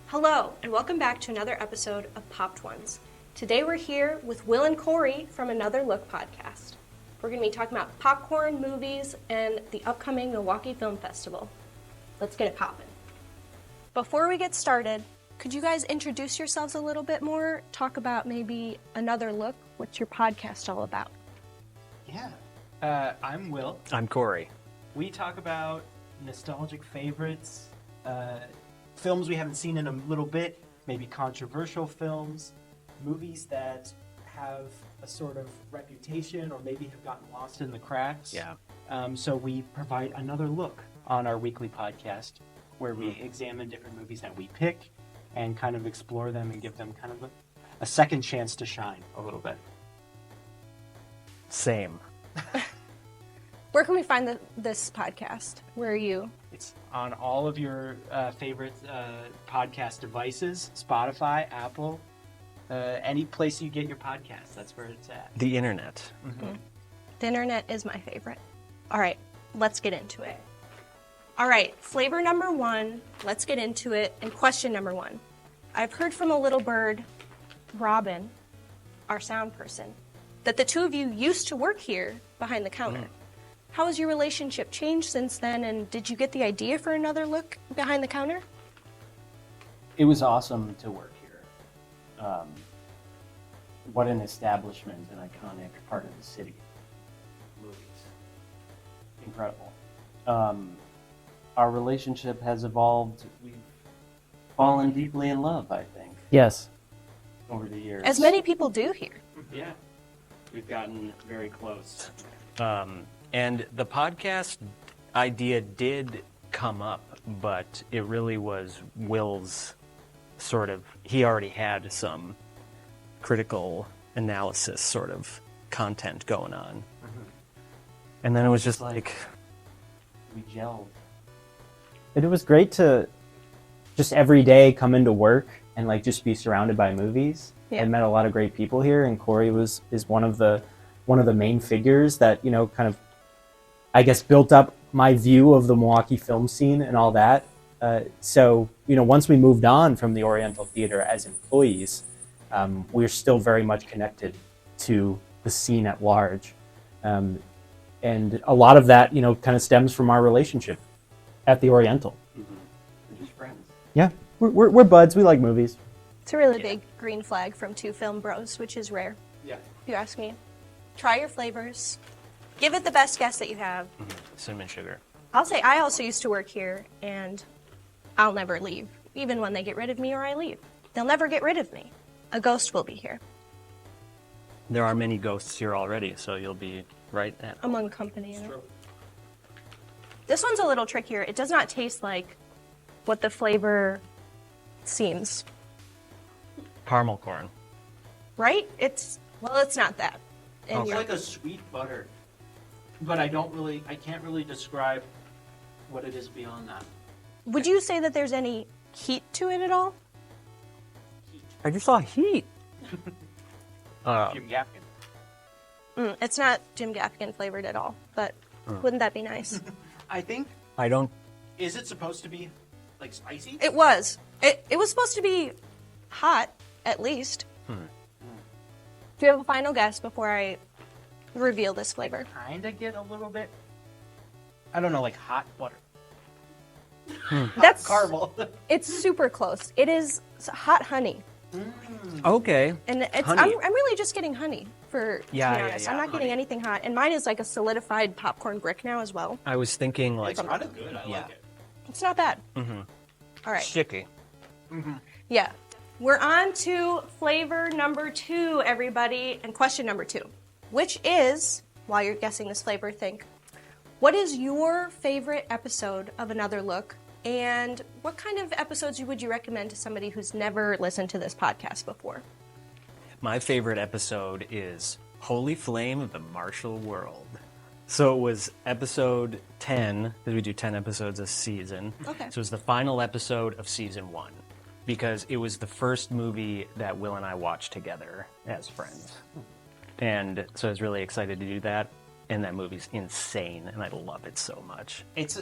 Hello, and welcome back to another episode of Popped Ones. Today we're here with Will and Corey from AnotherLook Podcast. We're going to be talking about popcorn, movies, and the upcoming Milwaukee Film Festival. Let's get it poppin'. Before we get started, could you guys introduce yourselves a little bit more? Talk about maybe Another Look. What's your podcast all about? Yeah. I'm Will. I'm Corey. We talk about nostalgic favorites, films we haven't seen in a little bit, maybe controversial films, movies that have a sort of reputation or maybe have gotten lost in the cracks. Yeah. So we provide another look on our weekly podcast where we examine different movies that we pick and kind of explore them and give them kind of a second chance to shine a little bit. Same. Where can we find this podcast? Where are you? It's on all of your favorite podcast devices, Spotify, Apple, any place you get your podcasts. That's where it's at. The internet. Mm-hmm. The internet is my favorite. All right, let's get into it. All right, flavor number one, let's get into it. And question number one. I've heard from a little bird, Robin, our sound person, that the two of you used to work here behind the counter. How has your relationship changed since then, and did you get the idea for Another Look behind the counter? It was awesome to work here. What an establishment, an iconic part of the city. Movies. Incredible. Our relationship has evolved. We've fallen deeply in love, I think. Yes. Over the years. As many people do here. Yeah. We've gotten very close. And the podcast idea did come up, but it really was Will's sort of, he already had some critical analysis sort of content going on. Mm-hmm. And then it was just like... We gelled. It was great to just every day come into work and like just be surrounded by movies. Yeah. I met a lot of great people here, and Corey is one of the main figures that, you know, kind of, I guess, built up my view of the Milwaukee film scene and all that. So, you know, once we moved on from the Oriental Theater as employees, we're still very much connected to the scene at large. And a lot of that, you know, kind of stems from our relationship at the Oriental. Mm-hmm. We're just friends. Yeah, we're buds. We like movies. It's a really big green flag from two film bros, which is rare. Yeah. If you ask me. Try your flavors. Give it the best guess that you have. Mm-hmm. Cinnamon sugar. I'll say I also used to work here, and I'll never leave. Even when they get rid of me or I leave. They'll never get rid of me. A ghost will be here. There are many ghosts here already, so you'll be right at among company. You know? This one's a little trickier. It does not taste like what the flavor seems. Caramel corn. Right? It's not that. And It's like a sweet butter, but I can't really describe what it is beyond that. Would you say that there's any heat to it at all? I just saw heat. Jim Gaffigan. It's not Jim Gaffigan flavored at all, but wouldn't that be nice? I think. I don't. Is it supposed to be like spicy? It was. It was supposed to be hot, at least. Do you have a final guess before I reveal this flavor? Kind of get a little bit. I don't know, like hot butter. That's Caramel. It's super close. It is hot honey. Okay. And I'm really just getting honey, to be honest. I'm not getting anything hot. And mine is like a solidified popcorn brick now as well. I was thinking like... It's kind of good. I like it. It's not bad. Mm-hmm. All right. Sticky. Mm-hmm. Yeah. We're on to flavor number 2, everybody. And question number 2, which is, while you're guessing this flavor, think, what is your favorite episode of Another Look? And what kind of episodes would you recommend to somebody who's never listened to this podcast before? My favorite episode is Holy Flame of the Martial World. So it was episode 10, because we do 10 episodes a season. Okay. So it was the final episode of season 1, because it was the first movie that Will and I watched together as friends. And so I was really excited to do that. and that movie's insane, and I love it so much. It's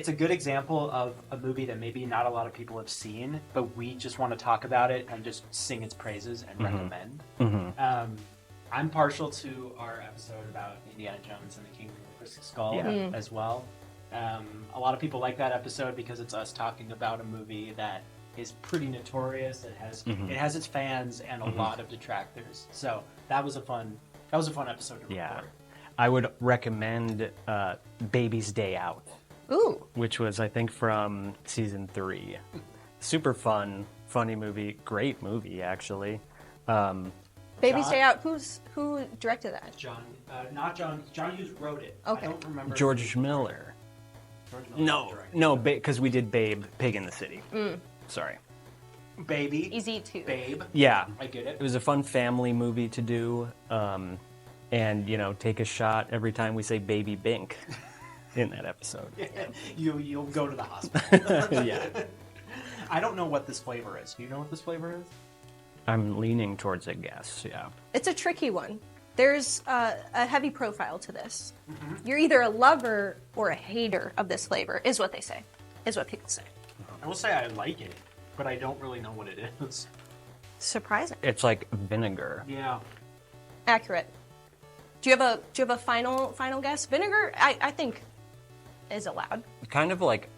a good example of a movie that maybe not a lot of people have seen, but we just want to talk about it and just sing its praises and recommend. I'm partial to our episode about Indiana Jones and the Kingdom of the Crystal Skull as well. A lot of people like that episode because it's us talking about a movie that is pretty notorious. It has its fans and a lot of detractors. So that was a fun episode to record. I would recommend Baby's Day Out. Ooh. Which was, I think, from season 3. Super fun, funny movie. Great movie, actually. Baby's Day Out. Who directed that? Not John. John Hughes wrote it. Okay. I don't remember. George Miller. No, because we did Babe, Pig in the City. Sorry. Baby. Easy too. Babe. Yeah. I get it. It was a fun family movie to do. And, take a shot every time we say Baby Bink in that episode. You'll go to the hospital. Yeah. I don't know what this flavor is. Do you know what this flavor is? I'm leaning towards a guess, yeah. It's a tricky one. There's a heavy profile to this. You're either a lover or a hater of this flavor, is what they say. Is what people say. I will say I like it, but I don't really know what it is. Surprising. It's like vinegar. Yeah. Accurate. Do you have a final guess? Vinegar, I think, is allowed. Kind of like,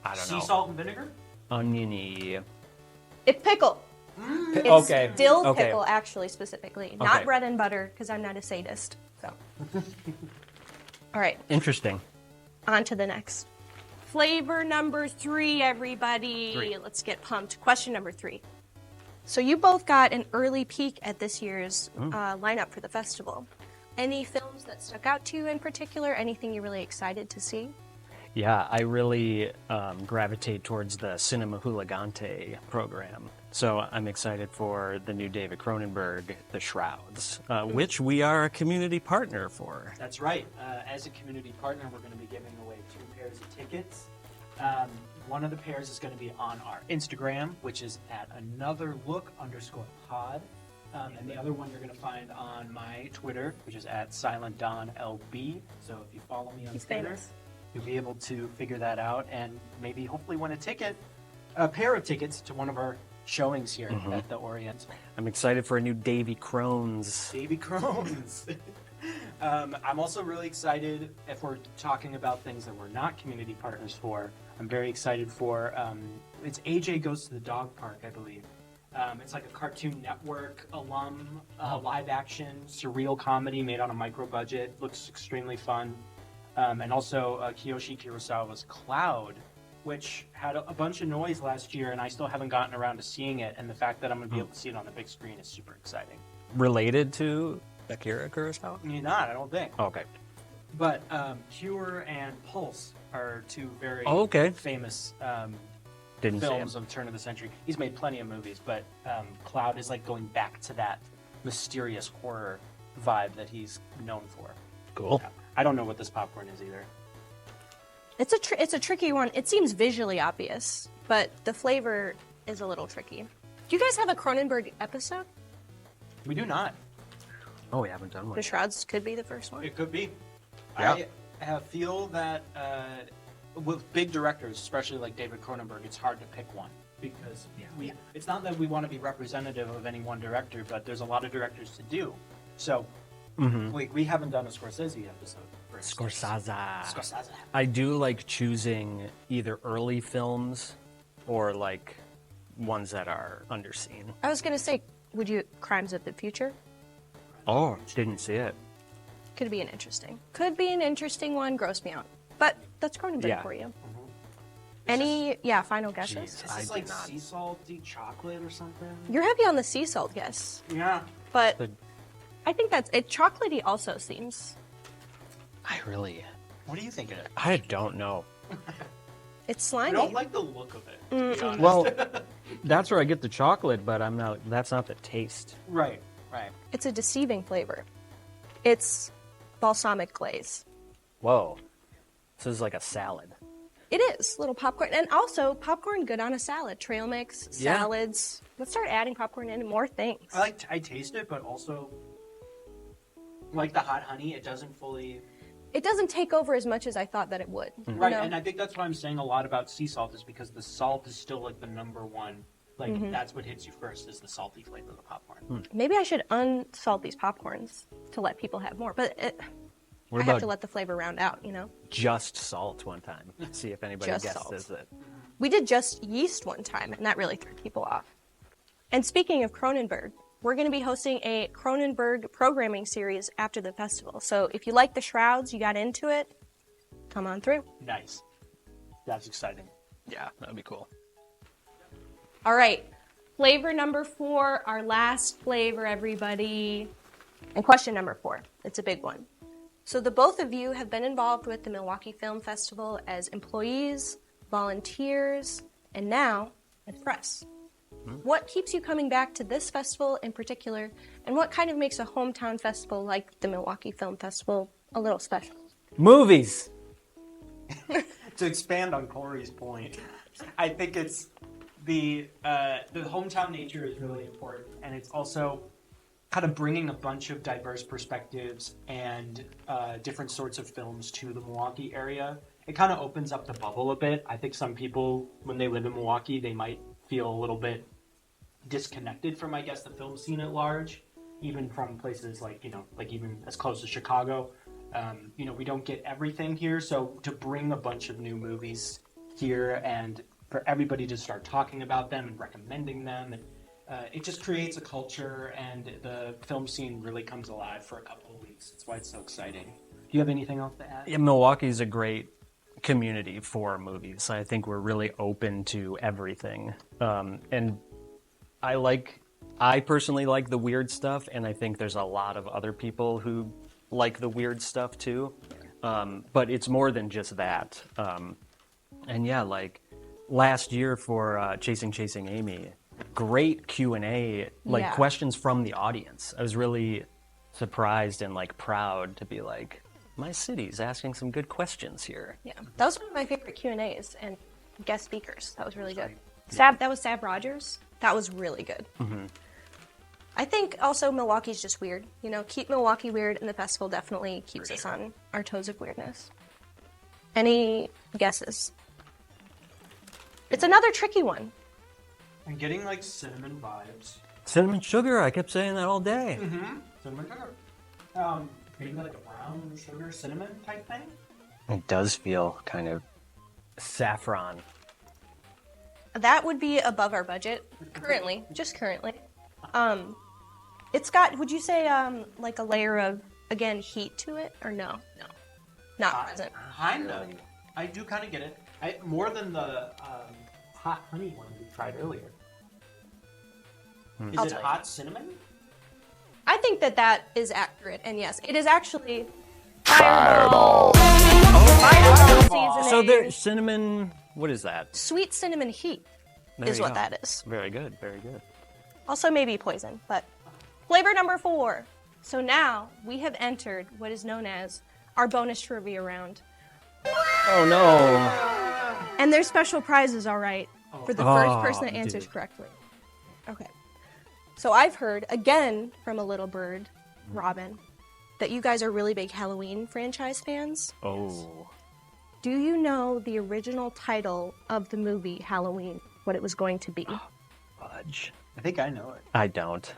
I don't know. Sea salt and vinegar? Oniony. It's pickle. It's Okay. dill Okay. pickle, actually, specifically. Not bread and butter, because I'm not a sadist. So. All right. Interesting. On to the next. Flavor number 3, everybody. 3. Let's get pumped. Question number 3. So you both got an early peek at this year's lineup for the festival. Any films that stuck out to you in particular? Anything you're really excited to see? Yeah, I really gravitate towards the Cinema Hooligante program. So I'm excited for the new David Cronenberg, The Shrouds, which we are a community partner for. That's right. As a community partner, we're going to be giving away 2 pairs of tickets. One of the pairs is going to be on our Instagram, which is at AnotherLook_pod. And the other one you're going to find on my Twitter, which is at SilentDonLB. So if you follow me on He's Twitter, famous. you'll be able to figure that out and maybe hopefully win a pair of tickets to one of our showings here at the Oriental. I'm excited for a new Davy Crohn's. Davy Crohn's. I'm also really excited, if we're talking about things that we're not community partners for, I'm very excited for, it's AJ Goes to the Dog Park, I believe. It's like a Cartoon Network alum, live action, surreal comedy made on a micro budget. Looks extremely fun. And also Kiyoshi Kurosawa's Cloud, which had a bunch of noise last year, and I still haven't gotten around to seeing it. And the fact that I'm going to be able to see it on the big screen is super exciting. Related to Akira Kurosawa? You're not, I don't think. Okay. But Cure and Pulse are 2 very famous Didn't see films him. of turn of the century. He's made plenty of movies, but Cloud is like going back to that mysterious horror vibe that he's known for. Cool. I don't know what this popcorn is either. It's a tricky one. It seems visually obvious, but the flavor is a little tricky. Do you guys have a Cronenberg episode? We do not. Oh, we haven't done one. The Shrouds could be the first one. It could be. Yeah. I feel that with big directors, especially like David Cronenberg, it's hard to pick one because it's not that we want to be representative of any one director, but there's a lot of directors to do. So we haven't done a Scorsese episode. Scorsese. I do like choosing either early films or like ones that are underseen. I was going to say, would you Crimes of the Future? Oh, didn't see it. Could be an interesting one. Gross me out. But that's Cronenberg for you. Any final guesses? Is this like sea salty chocolate or something? You're heavy on the sea salt guess. Yeah. But The- I think that's it. Chocolatey also seems. What do you think of it? I don't know. It's I slimy. don't like the look of it, to be honest. Well, that's where I get the chocolate, but that's not the taste. Right. It's a deceiving flavor. It's balsamic glaze. Whoa. This is like a salad. It is little popcorn, and also popcorn good on a salad. Trail mix, Yeah. salads. Let's start adding popcorn into more things. I taste it, but also like the hot honey, it doesn't fully it doesn't take over as much as I thought that it would. Right, You know? and I think that's why I'm saying a lot about sea salt is because the salt is still like the number one. Like that's what hits you first is the salty flavor of the popcorn. Maybe I should unsalt these popcorns to let people have more, but What I have about to let the flavor round out, you know? just salt one time? See if anybody Just guesses salt. it. We did just yeast one time, and that really threw people off. And speaking of Cronenberg, we're going to be hosting a Cronenberg programming series after the festival. So if you like the Shrouds, you got into it, come on through. Nice. That's exciting. Yeah, that'd be cool. All right, flavor number 4, our last flavor, everybody. And question number 4, it's a big one. So the both of you have been involved with the Milwaukee Film Festival as employees, volunteers, and now as press. What keeps you coming back to this festival in particular, and what kind of makes a hometown festival like the Milwaukee Film Festival a little special? Movies. To expand on Corey's point, I think it's the hometown nature is really important, and it's also kind of bringing a bunch of diverse perspectives and different sorts of films to the Milwaukee area. It kind of opens up the bubble a bit. I think some people, when they live in Milwaukee, they might feel a little bit disconnected from, I guess, the film scene at large, even from places like, like even as close as Chicago. We don't get everything here, so to bring a bunch of new movies here and for everybody to start talking about them and recommending them, and it just creates a culture, and the film scene really comes alive for a couple of weeks. That's why it's so exciting. Do you have anything else to add? Yeah, Milwaukee's a great community for movies. I think we're really open to everything. And I personally like the weird stuff, and I think there's a lot of other people who like the weird stuff too. But it's more than just that. And yeah, like last year for Chasing Amy, great Q&A, Yeah. questions from the audience. I was really surprised and proud to be like, my city's asking some good questions here. Yeah, that was one of my favorite Q&As and guest speakers. That was really good. That was Sav Rogers. That was really good. Mm-hmm. I think also Milwaukee's just weird. Keep Milwaukee weird, and the festival definitely keeps us on our toes of weirdness. Any guesses? It's another tricky one. I'm getting cinnamon vibes. Cinnamon sugar, I kept saying that all day. Cinnamon sugar. Maybe like a brown sugar cinnamon type thing. It does feel kind of saffron. That would be above our budget currently, just currently. It's got, would you say, like a layer of, again, heat to it, or no? No, not present. Kind of. I do kind of get it. More than the hot honey one we tried earlier. Is I'll it tell you. hot cinnamon? I think that is accurate, and yes, it is actually Fireball. Fireball. Seasoning. So there's cinnamon, what is that? Sweet cinnamon heat There is you what go. that is. Very good, very good. Also maybe poison, but flavor number 4. So now we have entered what is known as our bonus trivia round. Oh no. And there's special prizes, all right, for the first person that answers dude. correctly. Okay. So I've heard, again, from a little bird, Robin, that you guys are really big Halloween franchise fans. Oh. Do you know the original title of the movie Halloween, what it was going to be? Fudge. I think I know it. I don't.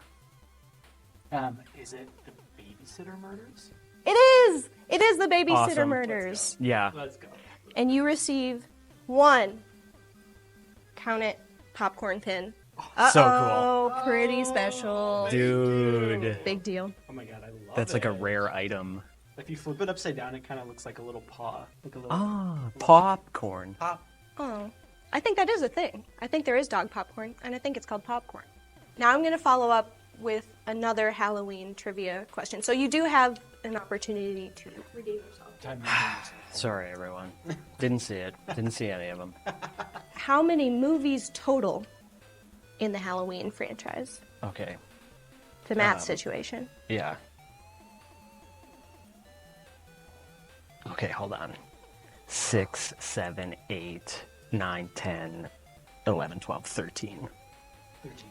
Is it the Babysitter Murders? It is! It is the Babysitter Awesome. Murders. Yeah. Let's go. And you receive 1, count it, popcorn pin. So Oh, pretty special. cool. Dude. Big deal. Oh my god, I love That's it. like a rare item. If you flip it upside down, it kind of looks like a little paw. Like a little Ah, popcorn. pop. Oh, I think that is a thing. I think there is dog popcorn, and I think it's called popcorn. Now I'm going to follow up with another Halloween trivia question. So you do have an opportunity to redeem yourself. Sorry, everyone. Didn't see it. Didn't see any of them. How many movies total in the Halloween franchise? Okay. To Matt's situation. Yeah. Okay, hold on. 6, 7, 8, 9, 10, 11, 12, 13. 13.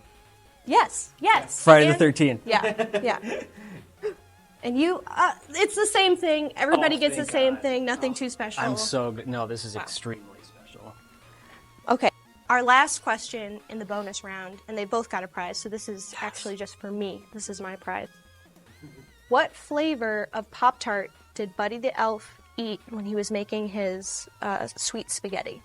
Yes, yes. Friday the And- 13th. Yeah, yeah. And you, it's the same thing. Everybody Oh, gets the thank same God. thing. Nothing too special. I'm so good. No, this is extremely special. Okay. Our last question in the bonus round, and they both got a prize, so this is actually just for me. This is my prize. What flavor of Pop-Tart did Buddy the Elf eat when he was making his sweet spaghetti?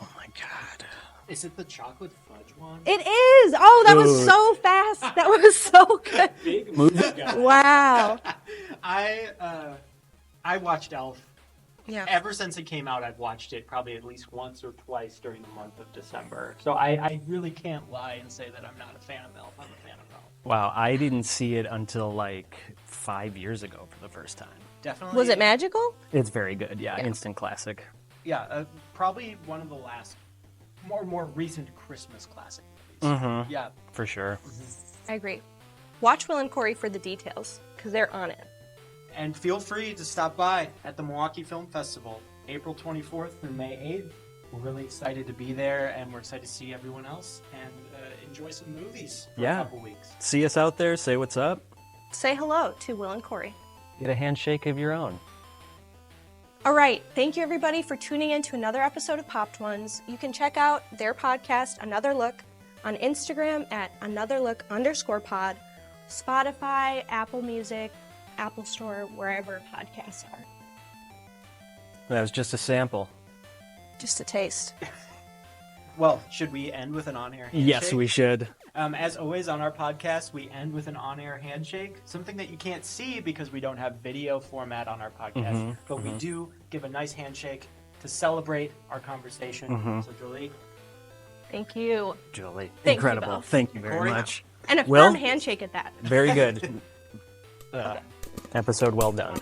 Oh my God. Is it the chocolate fudge one? It is! Oh, that was Dude. so fast. That was so good. Big Movie guy. Wow. I watched Elf. Yeah. Ever since it came out, I've watched it probably at least once or twice during the month of December. So I really can't lie and say that I'm not a fan of Elf. I'm a fan of Elf. Wow, I didn't see it until like 5 years ago for the first time. Definitely. Was it magical? It's very good. Yeah, Yeah. instant classic. Yeah, probably one of the last more recent Christmas classic movies. Mm-hmm. Yeah. For sure. I agree. Watch Will and Corey for the details, because they're on it. And feel free to stop by at the Milwaukee Film Festival, April 24th through May 8th. We're really excited to be there, and we're excited to see everyone else and enjoy some movies for Yeah. a couple weeks. See us out there. Say what's up. Say hello to Will and Corey. Get a handshake of your own. All right. Thank you, everybody, for tuning in to another episode of Popped Ones. You can check out their podcast, Another Look, on Instagram at AnotherLook_pod, Spotify, Apple Music, Apple Store, wherever podcasts are. That was just a sample. Just a taste. Well, should we end with an on-air handshake? Yes, we should. As always on our podcast, we end with an on-air handshake, something that you can't see because we don't have video format on our podcast, but we do give a nice handshake to celebrate our conversation. So, Julie. Thank you. Julie. Thank you Incredible. both. Thank you very Corey. much. And a Will? firm handshake at that. Very good. Episode well done.